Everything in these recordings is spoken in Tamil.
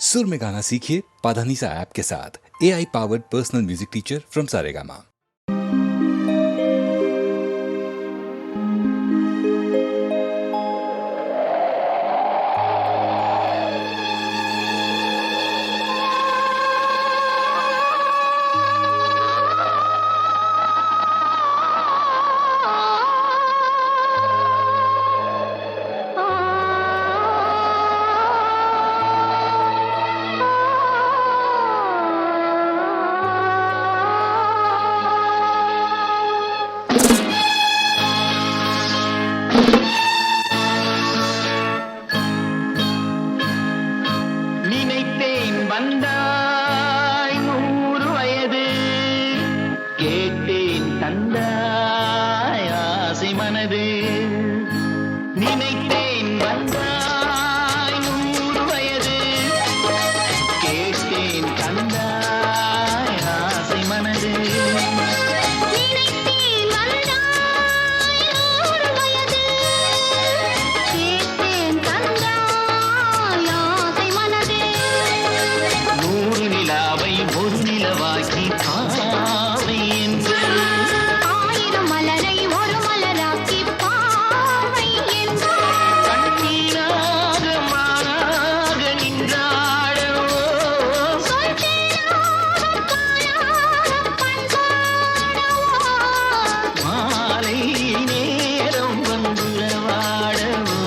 सुर में गाना सीखिए पाधानीसा ऐप के साथ। AI powered personal music teacher from Saregama. வந்தாய் 100 வயது கேட்டேன் தந்தாய் ஆசை மனது நினைத்தேன் வந்தாய் 100 வயது கேட்டேன் தந்தாய் ஆசை மனது ஒரு நிலவாக்கி பாவை என்று 1000 மலரை ஒரு மலராக்கி பாவை என்று கண்ணீராக மாறாக நின்றாடோ மாலை நேரம் வந்துரவாடவோ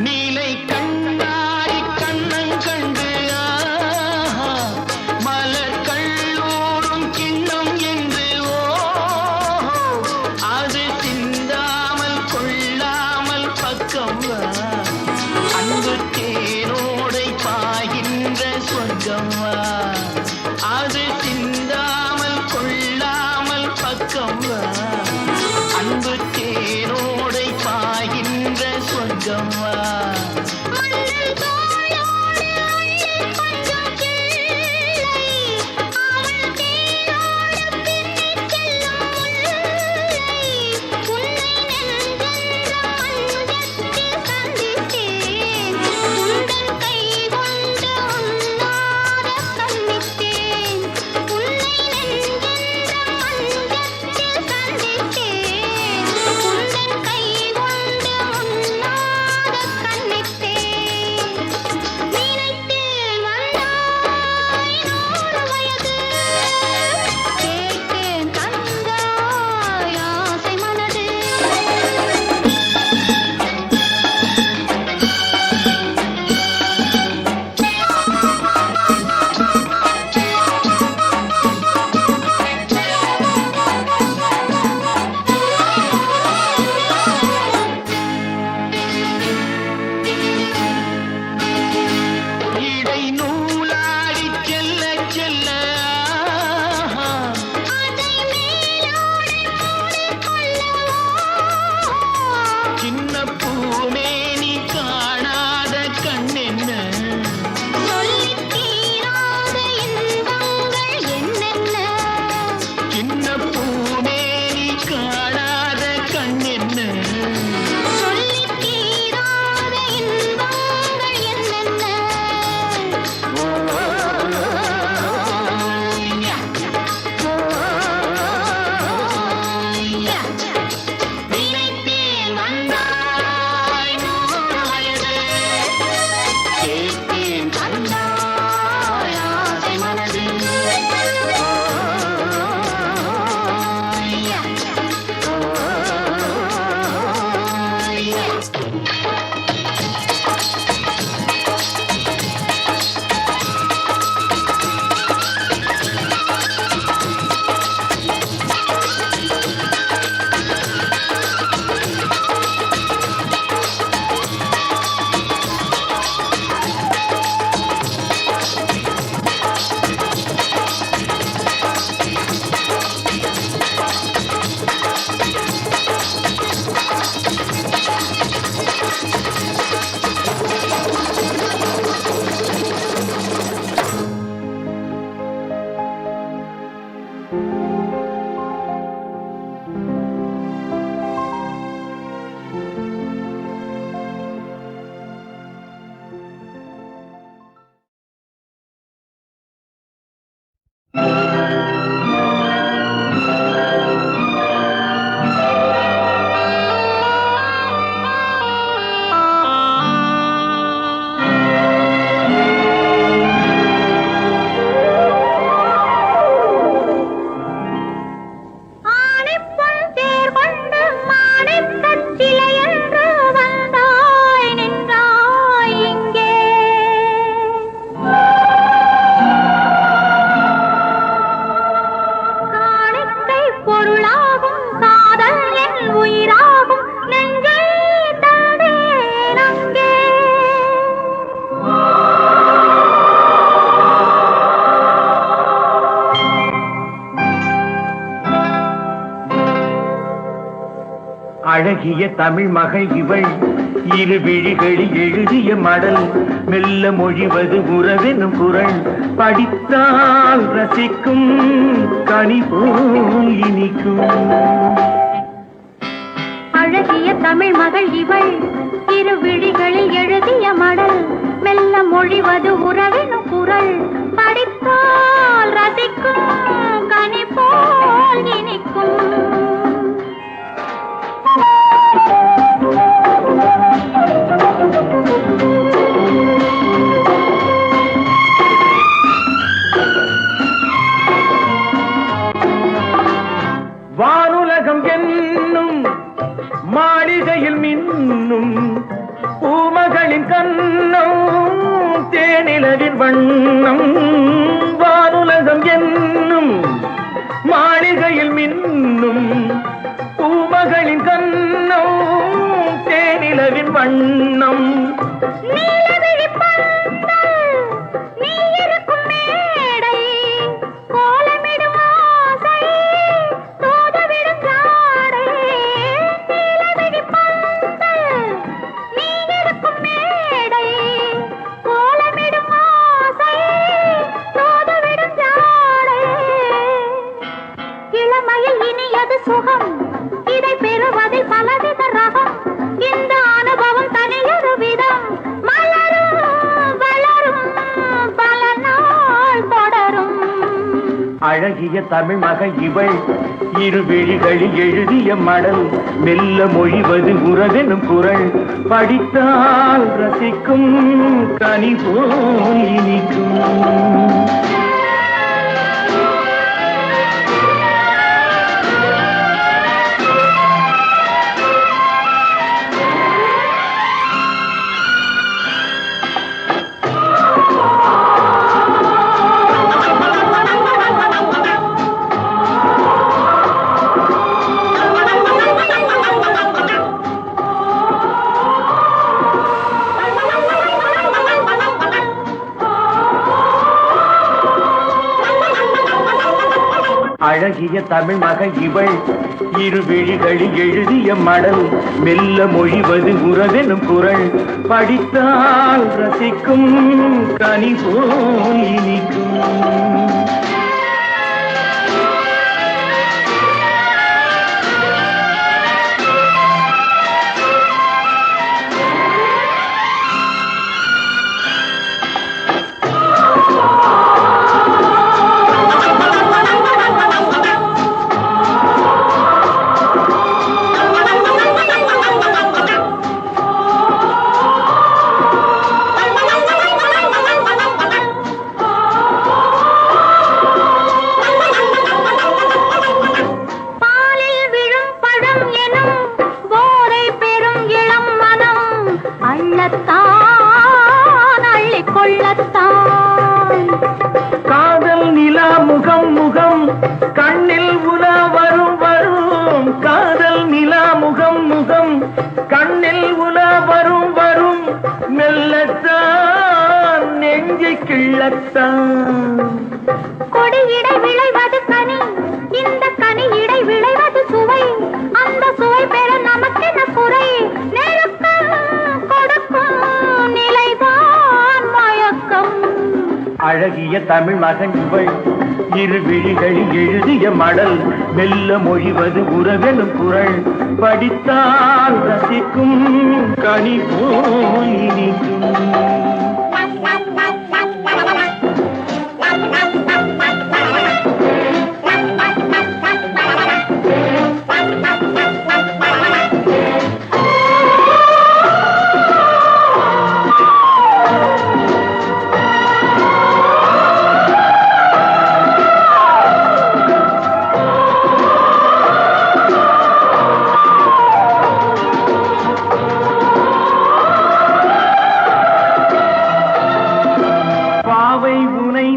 நீலை கண்ணாடி கண்ணன் கண்டு மலர் கல்லூரும் கிண்ணம் என்று அது சிந்தாமல் கொள்ளாமல் பக்கம் வா அன்பு தேனோடை பாய்கின்ற சொர்க்கம் வா அது சிந்தாமல் கொள்ளாமல் பக்கம் வா அன்பு தேனோடை பாய்கின்ற சொர்க்கம் வா அழகிய தமிழ் மகள் இவள் இரு விழிகளில் எழுதிய மடல் மெல்ல மொழிவது உறவெனும் குரல் படித்தால் ரசிக்கும் கனி போல் இனிக்கும் அழகிய தமிழ் மகள் இவள் இரு விழிகளில் எழுதிய மடல் மெல்ல மொழிவது உறவினும் குரல் படித்தால் ரசிக்கும் கனி போல் இனிக்கும் வானுலகம் என்னும் மாளிகையில் மின்னும் பூமகளின் கண்ணம் தேனிலவின் வண்ணம் வானுலகம் என்னும் மாளிகையில் மின்னும் பூமகளின் கண்ணம் தேனிலவின் வண்ணம் சுகம் இதை பெறுவதில் பலவித ரகம் இந்த அனுபவம் தனியொரு விதம் மலரும் வளரும் பல நாள் தொடரும் அழகிய தமிழ் மகள் இவள் இரு விழிகளில் எழுதிய மடல் மெல்ல மொழிவது உறவெனும் குரல் படித்தால் ரசிக்கும் கனி போல் இனிக்கும் அழகிய தமிழ் மகள் இவள் இரு விழிகளில் எழுதிய மடல் மெல்ல மொழிவது உறவெனும் குரல் படித்தால் ரசிக்கும் கனி போல் இனிக்கும் காதல் நிலா முகம் முகம் கண்ணில் உலா வரும் வரும் காதல் நிலா முகம் முகம் கண்ணில் உலா வரும் வரும் மெல்லத்தான் நெஞ்சை கிள்ளத்தான் கொடியிடை விளைவது கனி இந்த கனி இடை விளைவது சுவை அந்த சுவை பெற நமக்கென குறை நெருக்கம் கொடுக்கும் நிலைதான் மயக்கம் அழகிய தமிழ் மகன் இவள் இரு விழிகளில் எழுதிய மடல் மெல்ல மொழிவது உறவெனும் குரல் படித்தால் ரசிக்கும் கனி போல் இனிக்கும்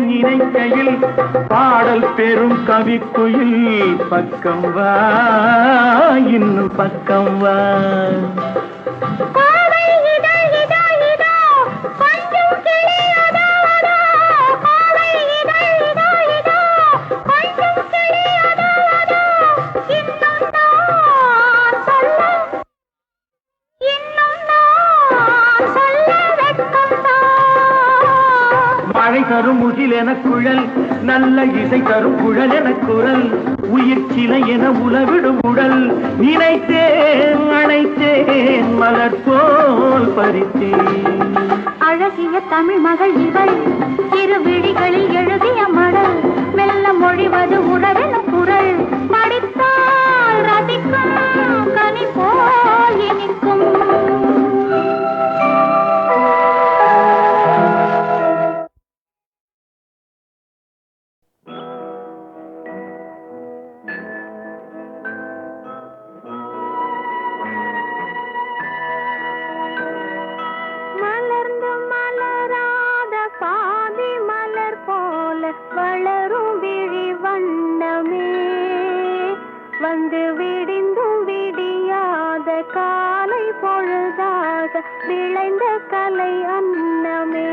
நினைக்கையில் பாடல் பெரும் கவிக்குயில் பக்கம் வா இன்னும் பக்கம் வா முகில் என குழல் நல்ல இசை தரும் குழல் என குரல் உயிர் சிலை என உலவிடும் உடல் நினைத்தேன் அழைத்தேன் மலர் போல் பறித்தேன் அழகிய தமிழ் மகள் இவள் இரு விழிகளில் எழுதிய மடல் மெல்ல மொழிவது உறவென குரல் படித்தால் ரசிக்கும் கனி போல் இனிக்கும் மலர்ந்து மலராத பாதி மலர் போல வளரும் விழி வண்ணமே வந்து விடிந்தும் விடியாத காலை பொழுதாக விளைந்த கலை அன்னமே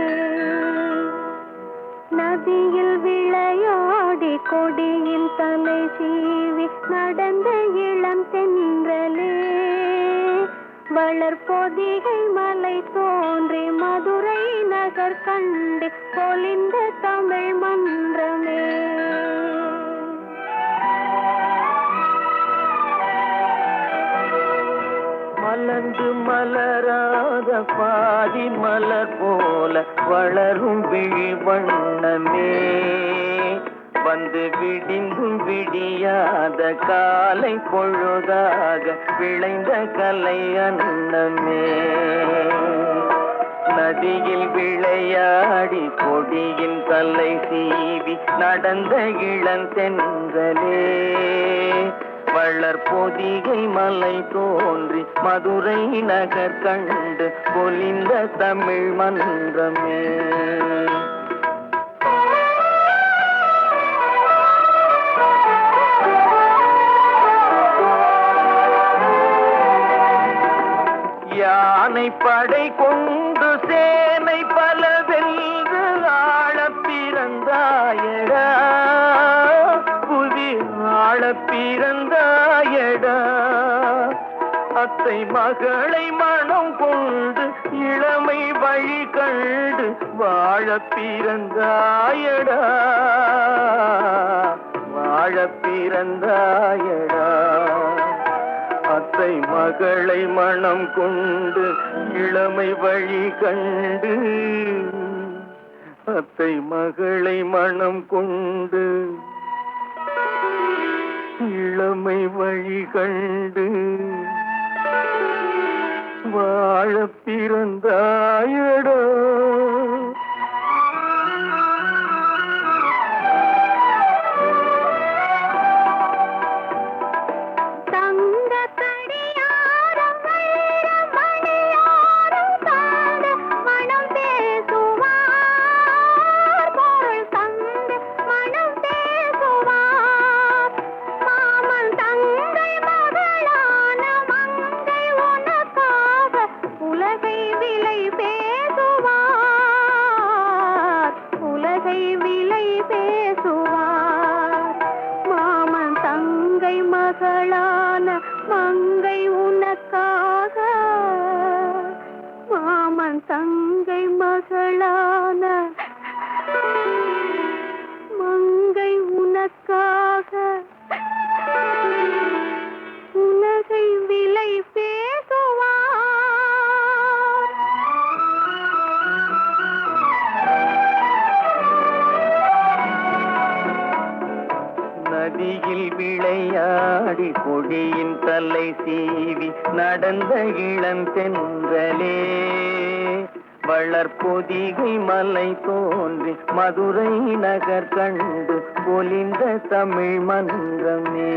நதியில் விளையாடி கொடியில் தலை சீவி நடந்த இளம் தென்றலே வளர்பொதிகை மலை தோன்றி மதுரை நகர் கண்டு பொலிந்த தமிழ் மன்றமே மலர்ந்து மலராத பாதி மலர் போல வளரும் விழி வண்ணமே வந்து விடிந்தும் விடியாத காலை பொழுதாக விளைந்த கலை அன்னமே நதியில் விளையாடி கொடியின் தலை சீவி நடந்த இளந்தென்றலே வளர்பொதிகை மலை தோன்றி மதுரை நகர் கண்டு பொலிந்த தமிழ் மன்றமே யானை படை கொண்டு சேனை பல வென்று ஆள பிறந்தாயடா புவி ஆள பிறந்தாயடா அத்தை மகளை மனம் கொண்டு இளமை வழி கண்டு வாழ பிறந்தாயடா வாழ பிறந்தாயடா அத்தை மகளை மனம் கொண்டு இளமை வழி கண்டு அத்தை மகளை மனம் கொண்டு இளமை வழி கண்டு வாழ பிறந்தாயடா மங்கை உனக்காக மாமன் தங்கை மகளான மங்கை உனக்காக உலகை விலை பேசுவார் நதியில் விளையாடி கொடியின் தலை சீவி நடந்த இளந்தென்றலே வளர்பொதிகை மலை தோன்றி மதுரை நகர் கண்டு பொலிந்த தமிழ் மன்றமே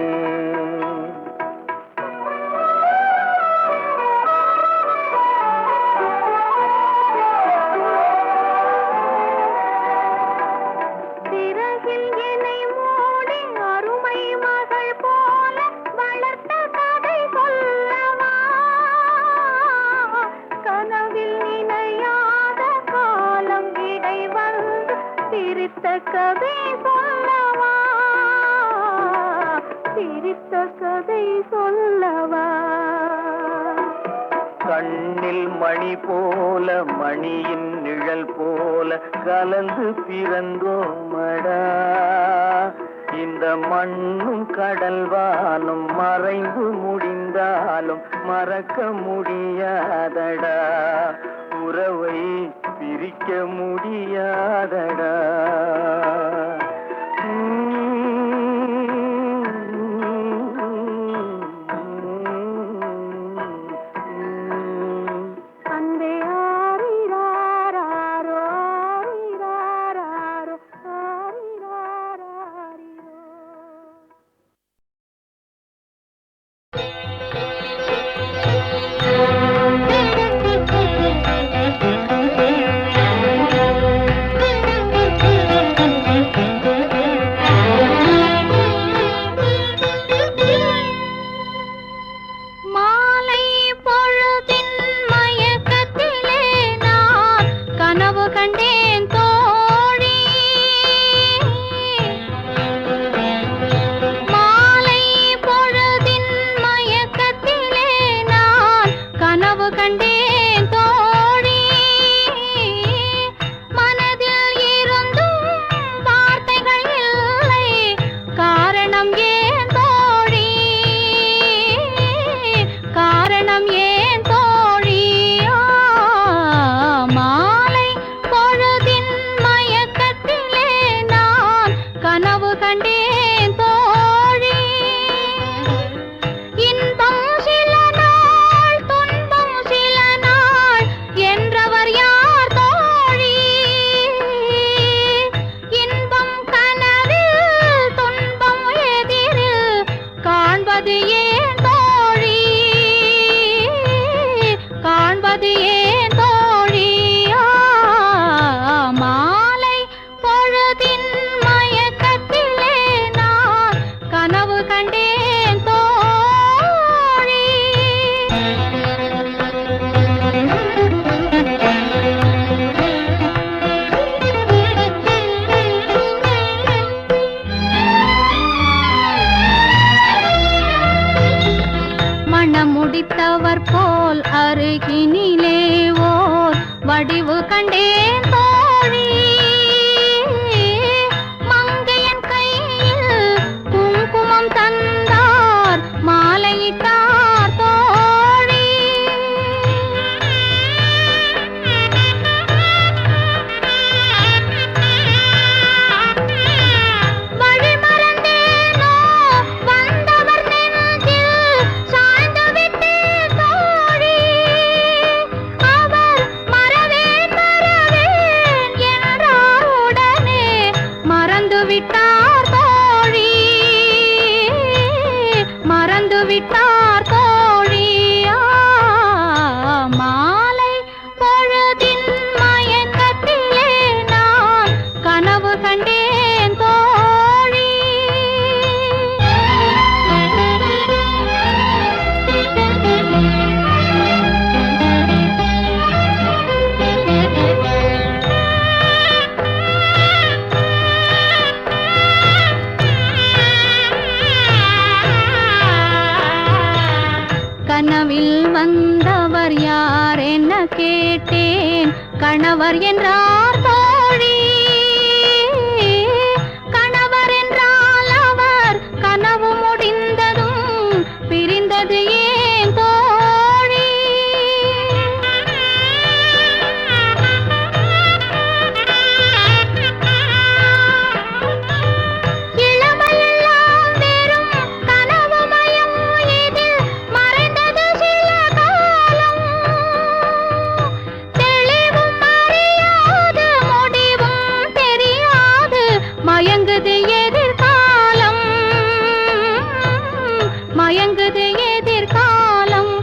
கதை சொல்லவா சிரித்த கதை சொல்லவா கண்ணில் மணி போல மணியின் நிழல் போல கலந்து பிறந்தோமடா. இந்த மண்ணும் கடல்வானும் மறைந்து முடிந்தாலும் மறக்க முடியாதடா. உறவை பிரிக்க முடியாதடா. முடித்தவர் போல் அருகினிலே ஓர் வடிவு கண்டேன் தோழி. மங்கையன் கையில் குங்குமம் தந்தார் மாலையிட்டார் தோழி. வழி மறந்தேனோ வந்தவர் நெஞ்சில் சாய்ந்து விட்டேன் தோழி. அவர் மறவேன் மறவேன் என்றார் உடனே மறந்து விட்டார் தோழி. மறந்து விட்டார் தோழி. மாலை பொழுதின் மயக்கத்திலே நான் கனவு கண்டேன் தோழி. கனவில் வந்தவர் யார் என்ன கேட்டேன். கணவர் என்றார் தோழி. கணவர் என்றால் அவர் கனவு முடிந்ததும் பிரிந்தது ஏன் தோழி. இளமையெல்லாம் வெறும் கனவு மயம் இதில் மறைந்தது சில காலம். தெளிவும் அறியாது முடிவும் தெரியாது மயங்குது எதிர்காலம். மயங்குது எதிர்காலம்.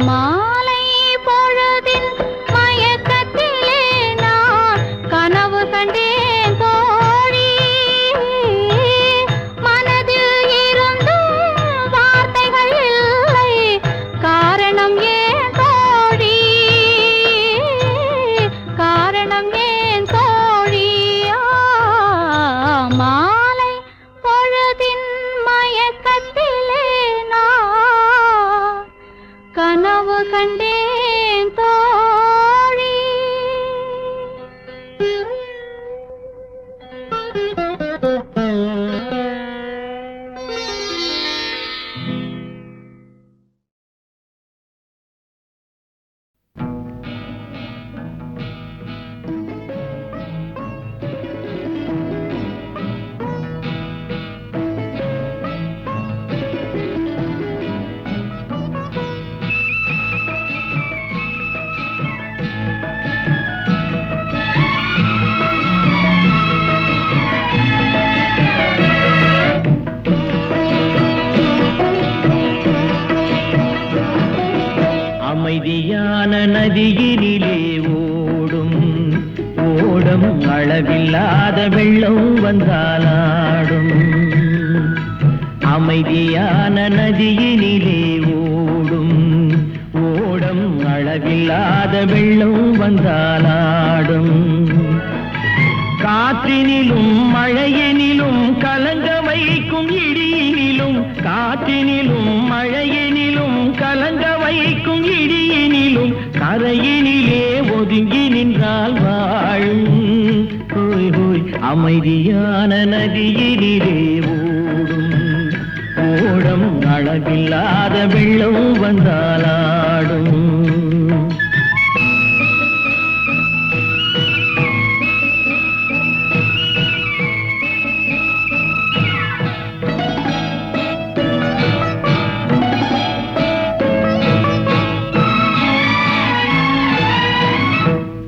மாலை பொழுதின் மயக்கத்திலே நான் கனவு கண்டேன் தோழி. மனதில் இருந்தும் வார்த்தைகள் இல்லை. காரணம் ஏன் தோழி. காரணம் ஏன் தோழி. நதியினிலே ஓடும் ஓடம் அளவில்லாத வெள்ளம் வந்தாலாடும். அமைதியான நதியினிலே ஓடும் ஓடம் அளவில்லாத வெள்ளம் வந்தாலாடும். காற்றினிலும் மழையினிலும் கலங்க வைக்கும் இடியினிலும், காற்றினிலும் மழையினிலும் கலங்க வைக்கும் இடியினிலும் கரையினிலே ஒதுங்கி நின்றால் வாழும். ஹோய் ஹோய் அமைதியான நதியினிலே ஓடும் ஓடம் அளவில்லாத வெள்ளம் வந்தாலாடும்.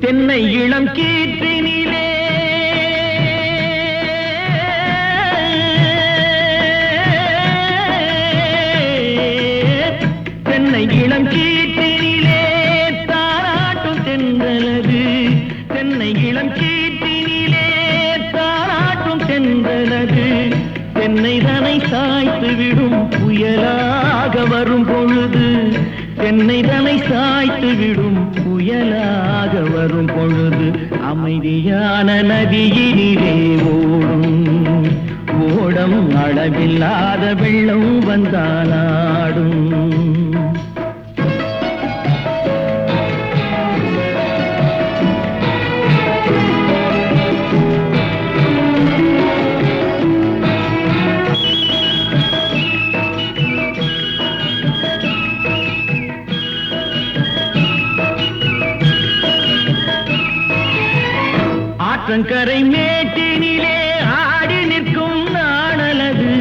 தென்னை இளம் கீற்றினிலே தென்னை இளம் கீற்றினிலே தாராட்டும் தென்றலது. தென்னை இளம் கீற்றினிலே தாராட்டும் தென்றலது. தென்னை தனை சாய்த்து விடும் புயலாக வரும் பொழுது, தென்னை தனை சாய்த்து விடும் புயலாக வரும் பொழுது அமைதியான நதியினிலே ஓடும் ஓடம் அளவில்லாத வெள்ளம் வந்தாலாடும். ஆற்றங்கரை மேட்டினிலே ஆடி நிற்கும் நாணலது.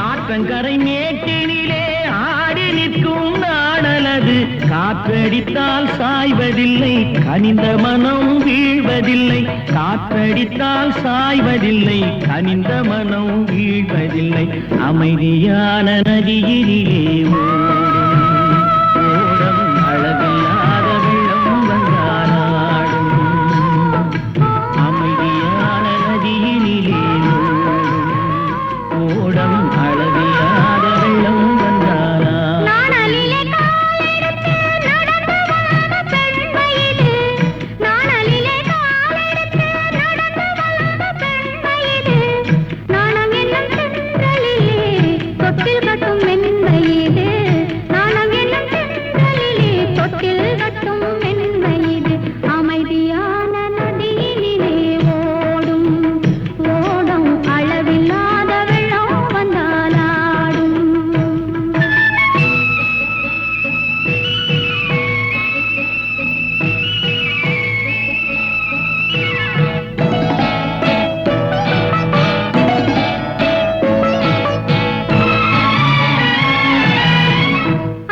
ஆற்றங்கரை மேட்டினிலே ஆடி நிற்கும் நாணலது. காற்றடித்தால் சாய்வதில்லை, கனிந்த மனம் வீழ்வதில்லை. காற்றடித்தால் சாய்வதில்லை, கனிந்த மனம் வீழ்வதில்லை. அமைதியான நதியினிலே ஓடும் அழகில்லாத வெள்ளம் வந்தாலாடும். அமைதியான நதியினிலே ஓடும் அளவில்லாத வெள்ளம் வந்தாலாடும். நாணலிலே காலெடுத்து நடந்து வளர்ந்த பெண் வயது. நாணலிலே காலெடுத்து நடந்து வளர்ந்த பெண் வயது. நாணம் என்னும் சென்றலிலே தொட்டில் கட்டும் மென் வயது. நாணம் என்னும் சென்றலிலே தொட்டில் கட்டும் மென் வயது. அமைதியான நதியினிலே ஓடும் ஓடும் அளவில்லாத வெள்ளம் வந்தாலாடும்.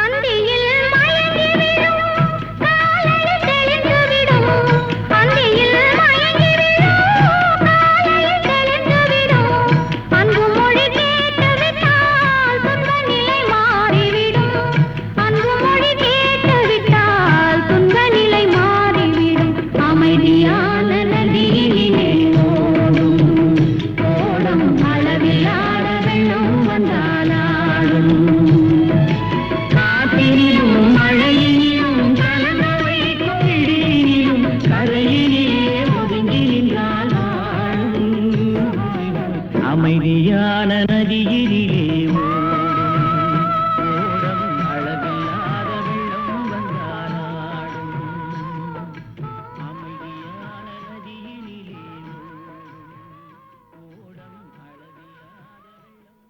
அந்தியில் மயங்கிவிடும் காலையில் தெளிந்துவிடும். அந்தியில் மயங்கிவிடும் காலையில் தெளிந்துவிடும். அன்பு மொழி கேட்டுவிட்டால் துன்ப நிலை மாறிவிடும். அன்பு மொழி கேட்டுவிட்டால் துன்ப நிலை மாறிவிடும். அமைதியான நதியினிலே ஓடும் ஓடும் அளவில்லாத வெள்ளம் வந்தாலாடும். காற்றினிலும் மழையினிலும் கலங்க வைக்கும் இடியினிலும் கரையினிலே ஒதுங்கி நின்றால் வாழும். அமைதியான நதியினிலே ஓடும் அளவில்லாத வெள்ளம் வந்தாலாடும். அமைதியான நதியினிலே ஓடும் அளவில்லாத வெள்ளம்.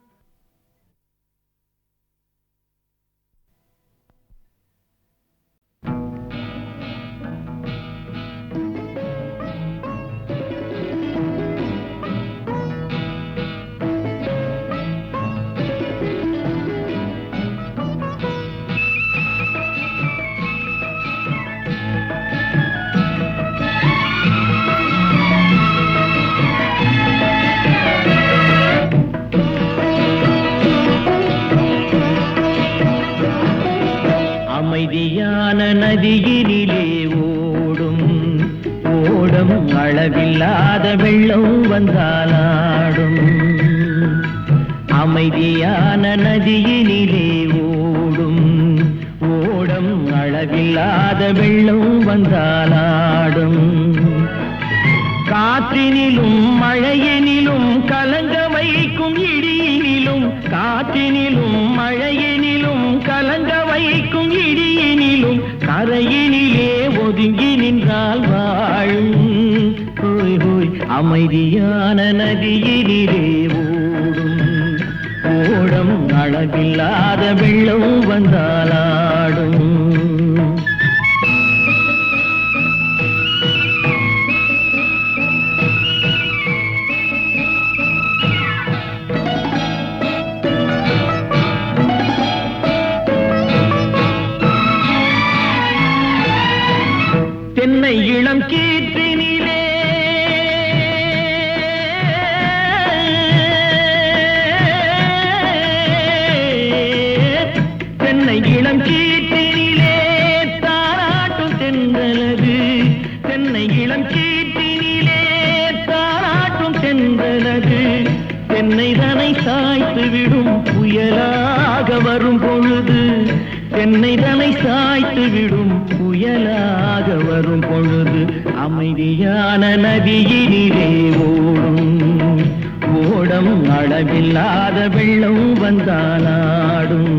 அளவில்லாத வெள்ளம் வந்தாலாடும் அமைதியான நதியினிலே ஓடும் ஓடம் அளவில்லாத வெள்ளம் வந்தாலாடும் காற்றினிலும் மழையினிலும் கலங்க வைக்கும் இடியினிலும் காற்றினிலும் மழையினிலும் கலங்க வைக்கும் இடியினிலும் கரையினிலே ஒதுங்கி நின்றால் வாழும் ஹோய் ஹோய் அமைதியான நதியினிலே ஓடும் ஓடம் அளவில்லாத வெள்ளம் வந்தாலாடும் தென்னை இளம் கீற்றினிலே தென்னை இளம் கீற்றினிலே தாராட்டும் தென்றலது தென்னை இளம் கீற்றினிலே தாராட்டும் தென்றலது தென்னை தனை சாய்த்து விடும் புயலாக வரும் பொழுது தென்னை தனை சாய்த்து விடும் புயலாக வரும் பொழுது அமைதியான நதியினிலே ஓடும் ஓடம் அளவில்லாத வெள்ளம் வந்தாலாடும்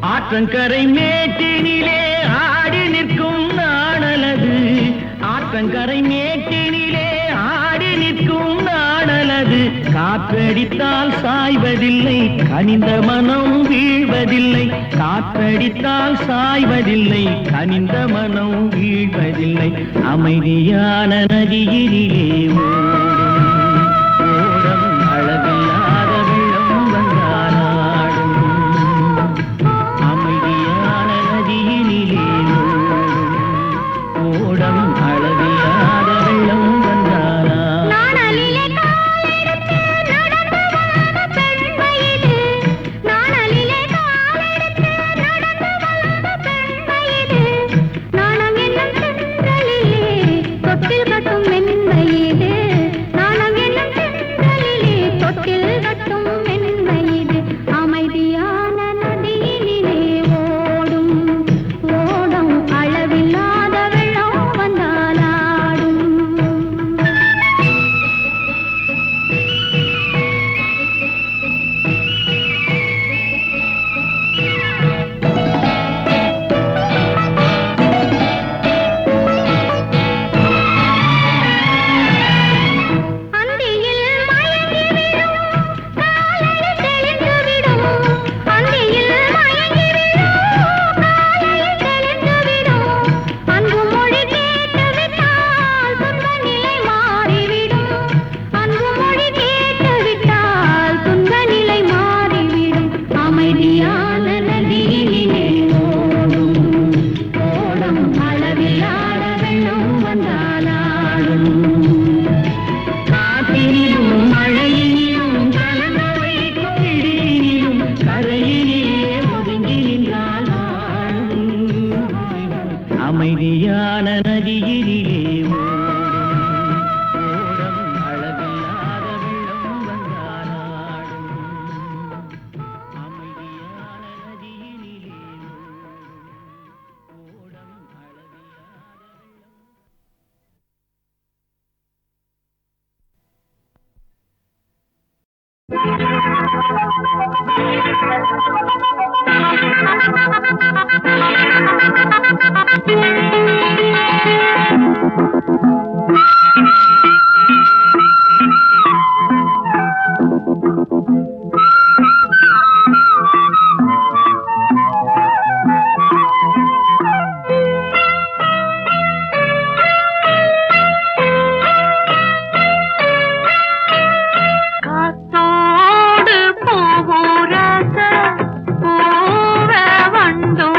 ஆற்றங்கரை மேட்டினிலே ஆடி நிற்கும் நாணலது ஆற்றங்கரை மேட்டினிலே ஆடி நிற்கும் நாணலது காற்றடித்தால் சாய்வதில்லை கனிந்த மனம் வீழ்வதில்லை காற்றடித்தால் சாய்வதில்லை கனிந்த மனம் வீழ்வதில்லை அமைதியான நதியினிலே ஓடும் அளவில்லாத வெள்ளம் வந்தாலாடும் அமைதியான நதியினிலே ஓடம் அளவில்லாத வெள்ளம் வந்தாலாடும் அமைதியான நதியினிலே ஓடும் அளவில்லாத வெள்ளம் வந்தாலாடும் அமைதியான நதியினிலே ஓடும் அளவில்லாத காத்தோடு பூரச பூவ வண்டோ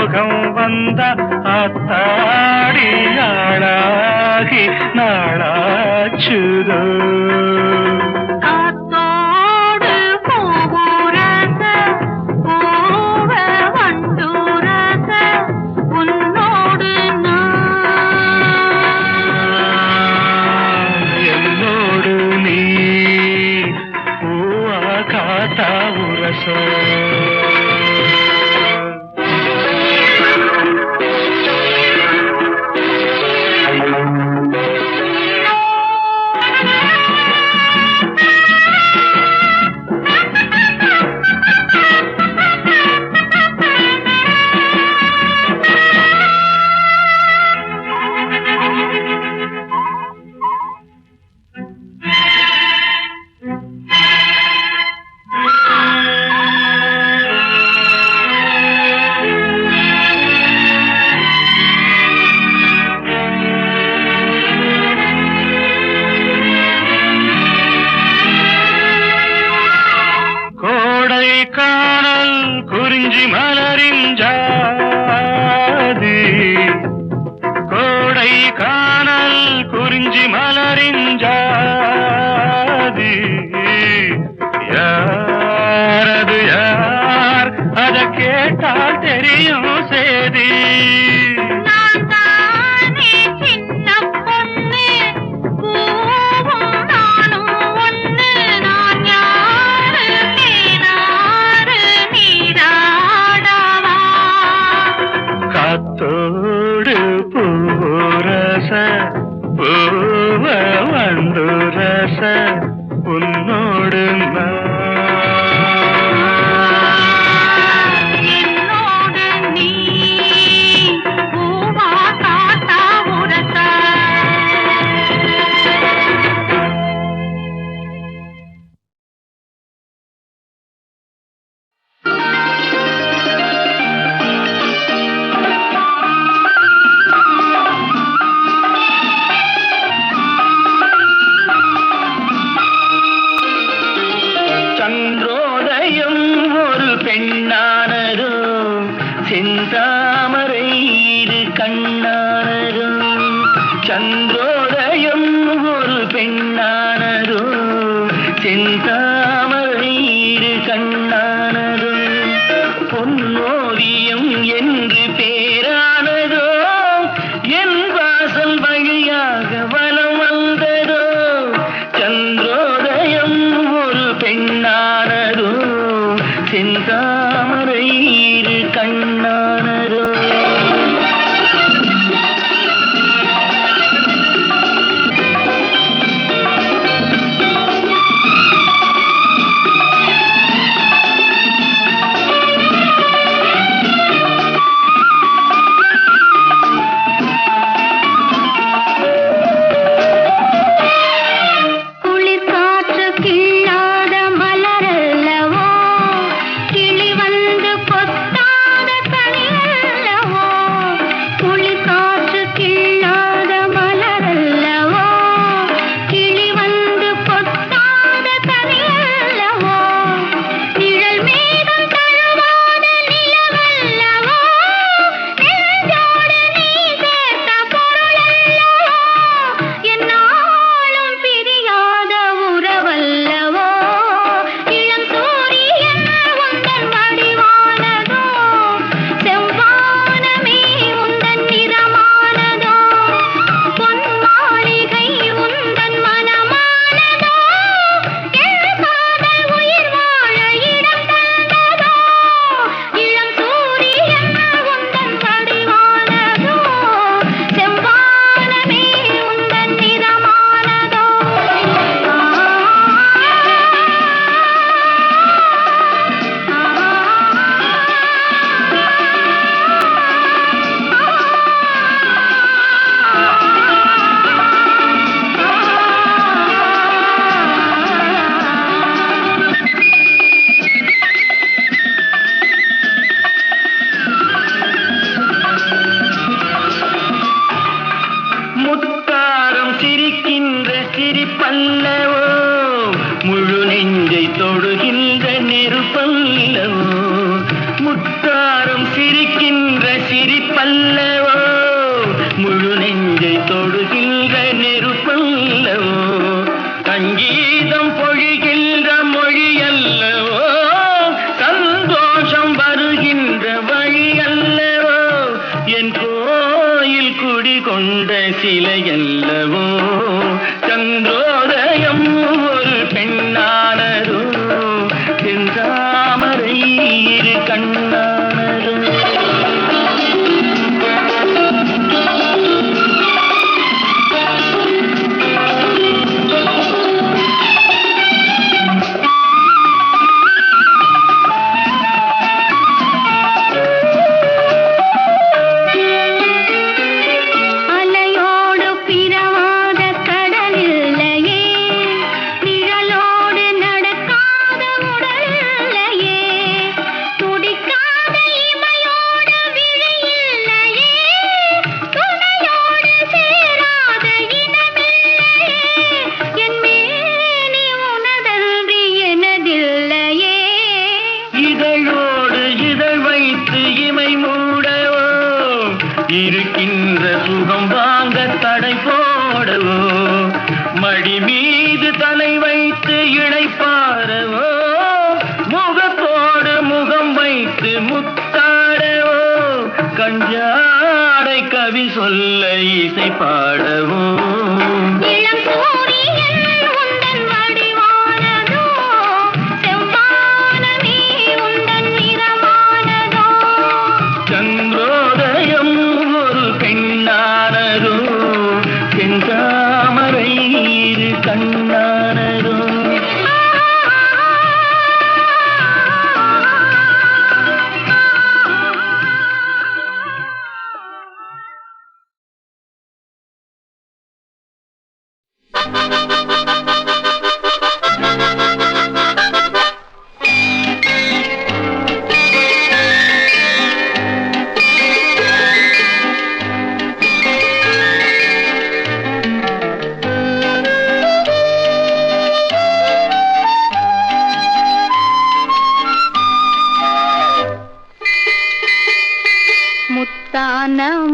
யோகம் வந்த அத்தாடியாளாகி நாளாச்சுதோ காத்தோடு பூவுரச பூவ வண்டுரச உன்னோடு என்னோடு நீ பூவா காத்தா உரசோ காணல் குறிஞ்சி மலரின் ஜாதி கோடை காணல் குறிஞ்சி மலரின் ஜாதி யாரது யார் அத கேட்டால் தெரியும் சேதி காத்தோடு பூரச பூவ வண்டுரச உன்னோடு என்னோடு நீ பூவா காத்தா உரச சந்திரோதயம் ஒரு பெண்ணானதோ செந்தாமரை இரு கண்ணானதோ சந்திரோதயம் ஒரு பெண்ணானதோ செந்தாமரை இரு கண்ணானதோ பொன்னோவியம் என்று பேரானதோ என் வாசல் வழியாக வலம் வந்ததோ சந்திரோதயம் ஒரு பெண்ணானதோ செந்தாமரை இரு கண்ணானதோ சிரிப்பல்லவோ முழு நெஞ்சை தொடுகின்ற நெருப்பல்லவோ சங்கீதம் பொழிகின்ற மொழி அல்லவோ சந்தோஷம் வருகின்ற வழி அல்லவோ என் கோயில் குடிகொண்ட சிலை அல்லவோ சந்திரோதயம் ஒரு பெண்ணானதோ செந்தாமரை இரு கண்ணானதோ இருக்கின்ற சுகம் வாங்க தடை போடவோ மடி மீது தலை வைத்து இணைப்பாரவோ முகத்தோடு முகம் வைத்து முத்தாடவோ கஞ்சாடை கவி சொல்ல இசை பாடவோ சந்திரோதயம் ஒரு பெண்ணானதோ செந்தாமரை இரு கண்ணானதோ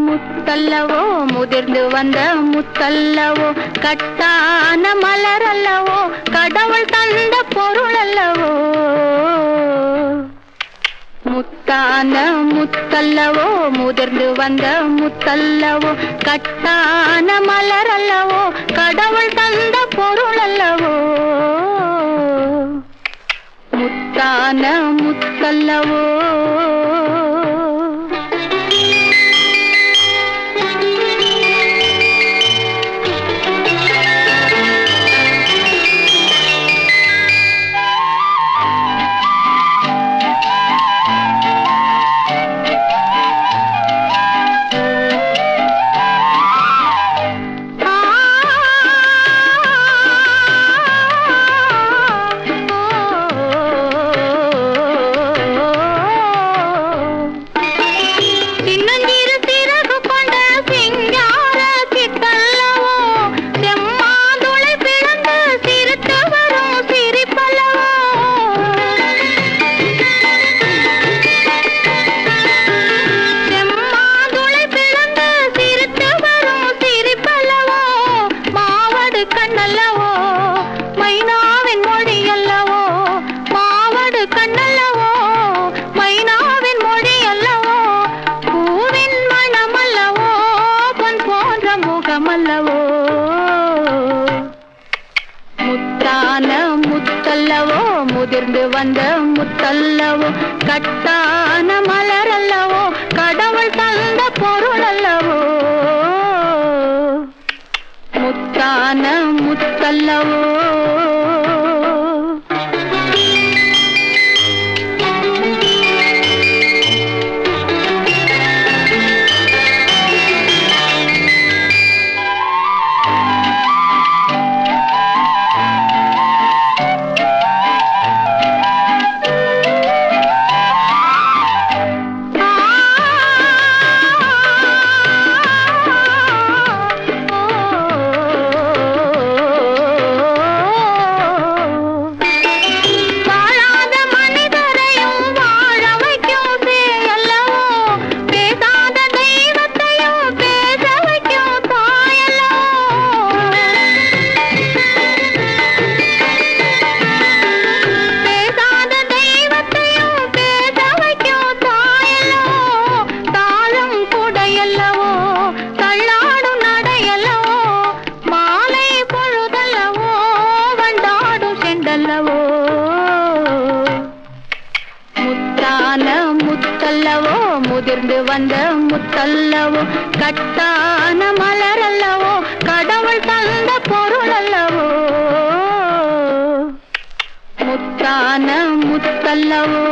முத்தல்லவோ முதிர்ந்து வந்த முத்தல்லவோ கட்டான மலர் அல்லவோ கடவுள் தந்த பொருள் அல்லவோ முத்தான முத்தல்லவோ முதிர்ந்து வந்த முத்தல்லவோ கட்டான மலர் அல்லவோ கடவுள் தந்த பொருள் அல்லவோ முத்தான முத்தல்லவோ முதிர்ந்து வந்த முத்தல்லவோ கட்டான மலர் அல்லவோ கடவுள் தந்த பொருள் அல்லவோ முத்தான முத்தல்லவோ Ah இது வந்த முத்தல்லவோ கட்டான மலரல்லவோ கடவுள் தந்த பொருள் அல்லவோ முத்தான முத்தல்லவோ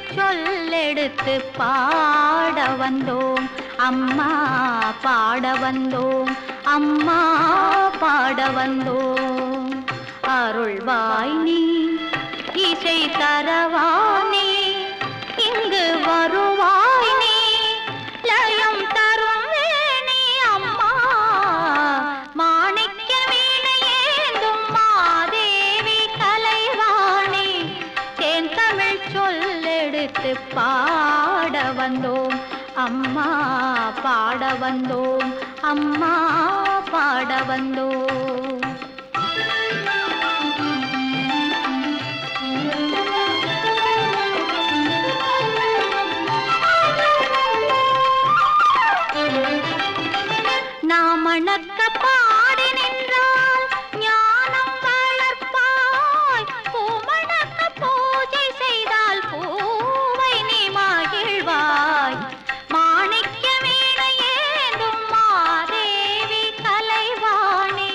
சொல்லிடுத்து பாட வந்தோம் அம்மா பாட வந்தோம் அம்மா பாட வந்தோம் அருள்வாய் நீ இசை தரவானே இங்கு வருவாய் நீ லயம் தரும் வேணி அம்மா மாணிக்க வீணையேந்தும் மாதேவி கலைவாணி தேன் தமிழ் சொல்லெடு சொல்லெடுத்து பாட வந்தோம் அம்மா பாட வந்தோம் அம்மா பாட வந்தோம். நாம் மணக்க பாடி நின்றால் ஞானம் வளர்ப்பாய், பூமணக்க பூஜை செய்தால் பூவை நீ மகிழ்வாய். மாணிக்க வீணை ஏந்தும் மாதேவி கலைவாணி,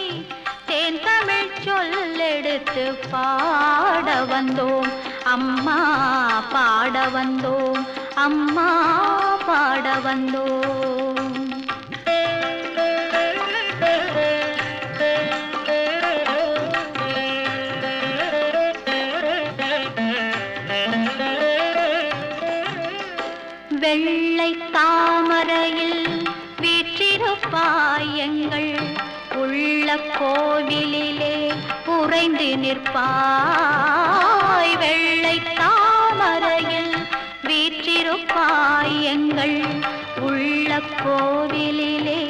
தேன் தமிழ் சொல்லெடுத்து பாட வந்தோம் அம்மா பாட வந்தோம் அம்மா பாட வந்தோம். வெள்ளை தாமரையில் வீற்றிருப்பாய் எங்கள் உள்ள கோவிலிலே உறைந்து நிற்பாய். வெள்ளை தாமரையில் வீற்றிருப்பாய் எங்கள் உள்ள கோவிலிலே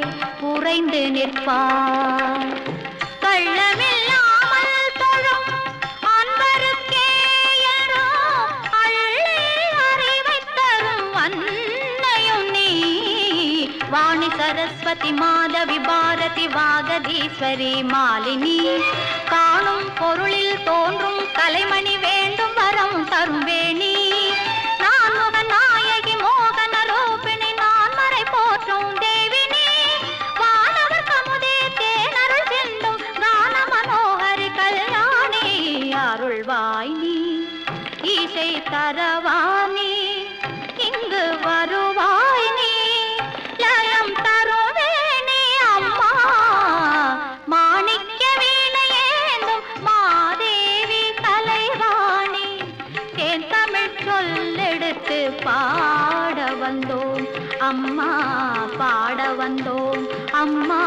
உறைந்து நிற்பாய். கள்ளமில்லாமல் தொழும் அன்பருக்கே என்றோ அள்ளி அறிவைத் தரும் அன்னையும் நீ. வாணி சரஸ்வதி மாதவி பாரதி வாகதீஸ்வரி மாலினி, காணும் பொருளில் தோன்றும் கலைமணி வேண்டும் வரம் தரும் வேணி. நான் முக நாயகி மோகன ரூபிணி, நான் மறை போற்றும் தேவினி. வானவர் கமுதே தேனருள் சிந்தும் கான மனோகரி கல்யாணி. அருள்வாய் நீ இசை தரவாணி, இங்கு வருவாய் நீ லயம் தருவேணி அம்மா. மாணிக்க வீணை ஏந்தும் மாதேவி கலைவாணி, தேன் தமிழ் சொல்லெடுத்து பாட வந்தோம் அம்மா பாட வந்தோம் அம்மா